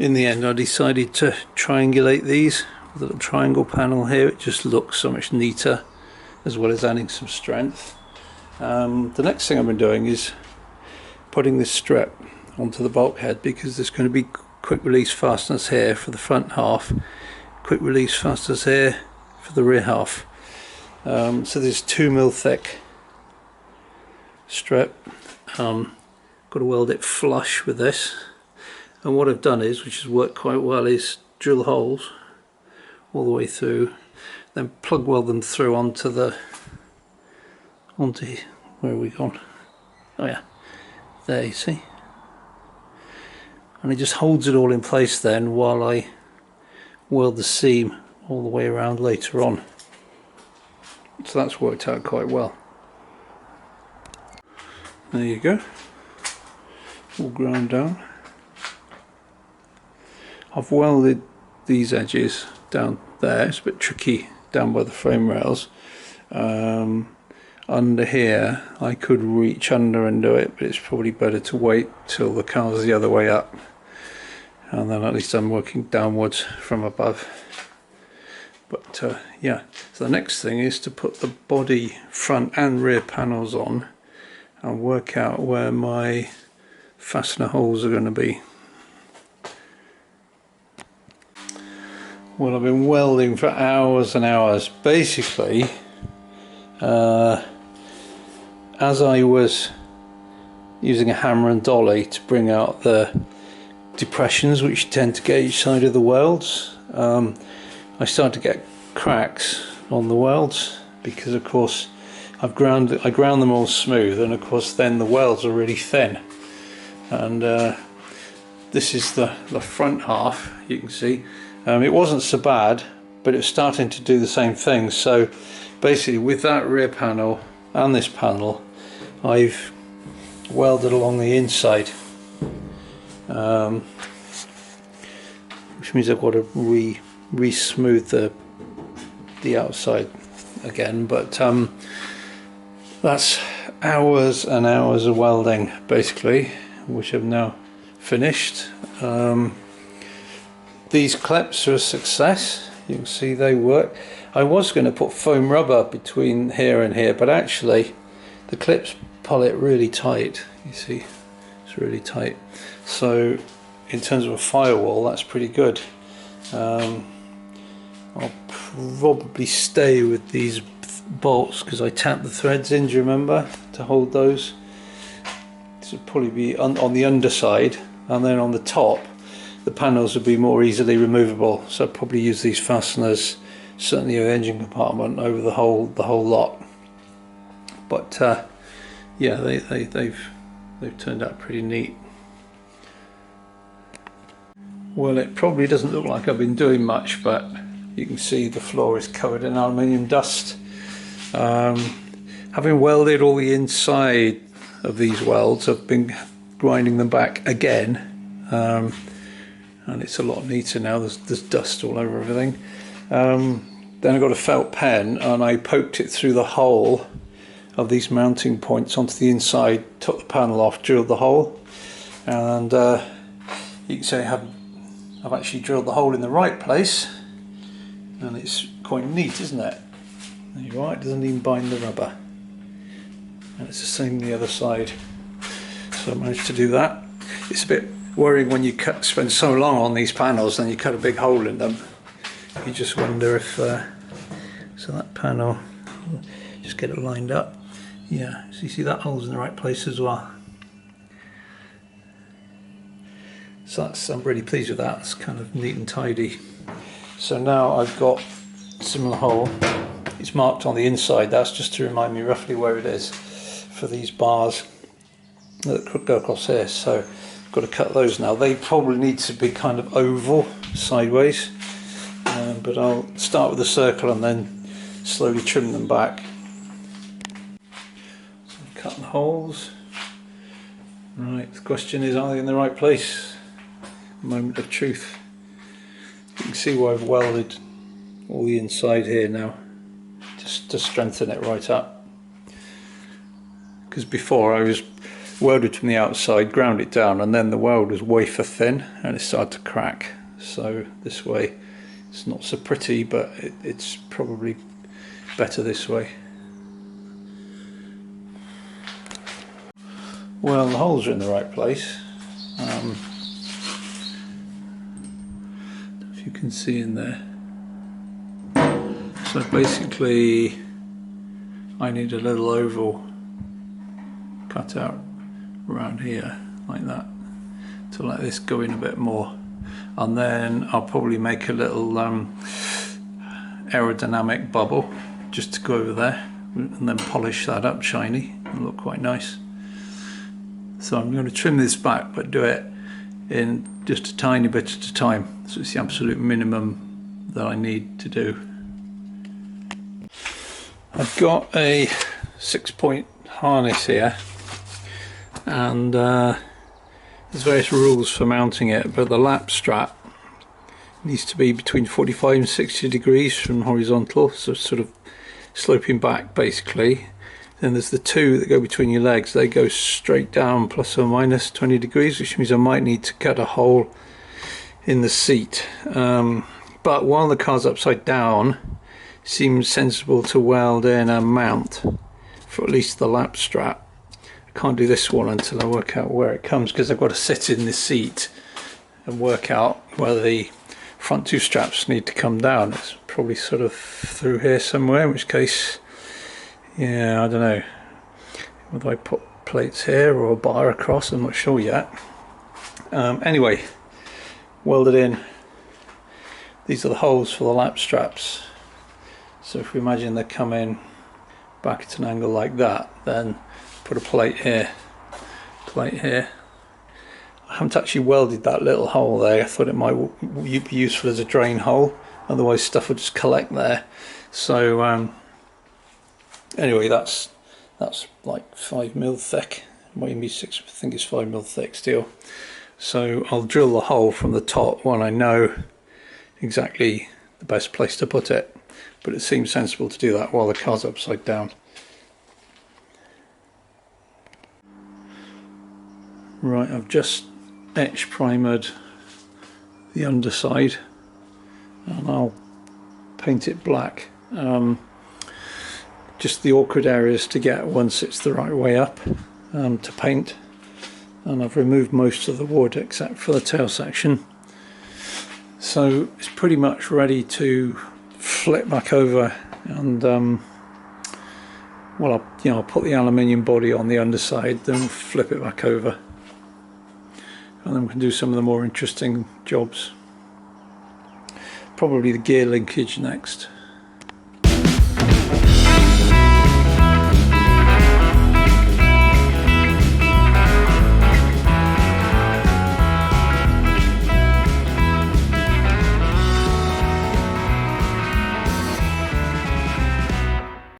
In the end I decided to triangulate these with a little triangle panel here. It just looks so much neater, as well as adding some strength. The next thing I've been doing is putting this strip onto the bulkhead, because there's going to be quick release fasteners here for the front half, quick release fasteners here for the rear half. So there's 2mm thick strip. Got to weld it flush with this, and what I've done is, which has worked quite well, is drill holes all the way through, then plug weld them through onto where are we gone? Oh yeah, there, you see, and it just holds it all in place then while I weld the seam all the way around later on. So that's worked out quite well. There you go, all ground down. I've welded these edges down there. It's a bit tricky down by the frame rails. Under here I could reach under and do it, but it's probably better to wait till the car's the other way up, and then at least I'm working downwards from above. But yeah, so the next thing is to put the body front and rear panels on and work out where my fastener holes are going to be. Well, I've been welding for hours and hours. Basically, as I was using a hammer and dolly to bring out the depressions which you tend to get each side of the welds, I started to get cracks on the welds, because of course I ground them all smooth, and of course then the welds are really thin. And this is the front half, you can see. It wasn't so bad, but it was starting to do the same thing. So basically with that rear panel and this panel, I've welded along the inside, which means I've got to re-smooth the outside again. But that's hours and hours of welding basically, which I've now finished. These clips are a success. You can see they work. I was going to put foam rubber between here and here, but actually the clips pull it really tight. You see, it's really tight. So in terms of a firewall, that's pretty good. I'll probably stay with these bolts because I tapped the threads in, do you remember, to hold those. This would probably be on the underside, and then on the top the panels would be more easily removable, so I'd probably use these fasteners, certainly the engine compartment, over the whole lot. But yeah, they've turned out pretty neat. Well, it probably doesn't look like I've been doing much, but you can see the floor is covered in aluminium dust. Having welded all the inside of these welds, I've been grinding them back again. And it's a lot neater now. There's dust all over everything. Then I got a felt pen and I poked it through the hole of these mounting points onto the inside, took the panel off, drilled the hole, and you can see I've actually drilled the hole in the right place, and it's quite neat, isn't it? There you are, it doesn't even bind the rubber, and it's the same the other side. So I managed to do that. It's a bit worrying when you spend so long on these panels and you cut a big hole in them. You just wonder if so that panel, just get it lined up. Yeah, so you see that hole's in the right place as well. So I'm really pleased with that. It's kind of neat and tidy. So now I've got a similar hole. It's marked on the inside. That's just to remind me roughly where it is for these bars that could go across here. So I've got to cut those now. They probably need to be kind of oval, sideways, but I'll start with a circle and then slowly trim them back. So cut the holes. Right, the question is, are they in the right place? Moment of truth. You can see where I've welded all the inside here now, just to strengthen it right up. Because before I was welded from the outside, ground it down, and then the weld was wafer thin and it started to crack. So this way it's not so pretty, but it's probably better this way. Well, the holes are in the right place. If you can see in there. So basically I need a little oval cut out around here like that to let this go in a bit more, and then I'll probably make a little aerodynamic bubble just to go over there, and then polish that up shiny and look quite nice. So I'm going to trim this back, but do it in just a tiny bit at a time, so it's the absolute minimum that I need to do. I've got a 6-point harness here, and there's various rules for mounting it, but the lap strap needs to be between 45 and 60 degrees from horizontal, so sort of sloping back basically. Then there's the two that go between your legs, they go straight down plus or minus 20 degrees, which means I might need to cut a hole in the seat. But while the car's upside down, it seems sensible to weld in a mount for at least the lap strap. I can't do this one until I work out where it comes, because I've got to sit in the seat and work out whether the front two straps need to come down. It's probably sort of through here somewhere, in which case, yeah, I don't know whether I put plates here or a bar across, I'm not sure yet. Anyway, welded in. These are the holes for the lap straps. So if we imagine they come in back at an angle like that, then put a plate here, plate here. I haven't actually welded that little hole there. I thought it might be useful as a drain hole, otherwise stuff would just collect there. So anyway, that's like 5mm thick, might even be 6, I think it's 5mm thick steel. So I'll drill the hole from the top when I know exactly the best place to put it, but it seems sensible to do that while the car's upside down. Right, I've just etch primered the underside and I'll paint it black. Just the awkward areas to get once it's the right way up to paint, and I've removed most of the wood except for the tail section, so it's pretty much ready to flip back over. And well, I'll put the aluminium body on the underside, then flip it back over, and then we can do some of the more interesting jobs. Probably the gear linkage next.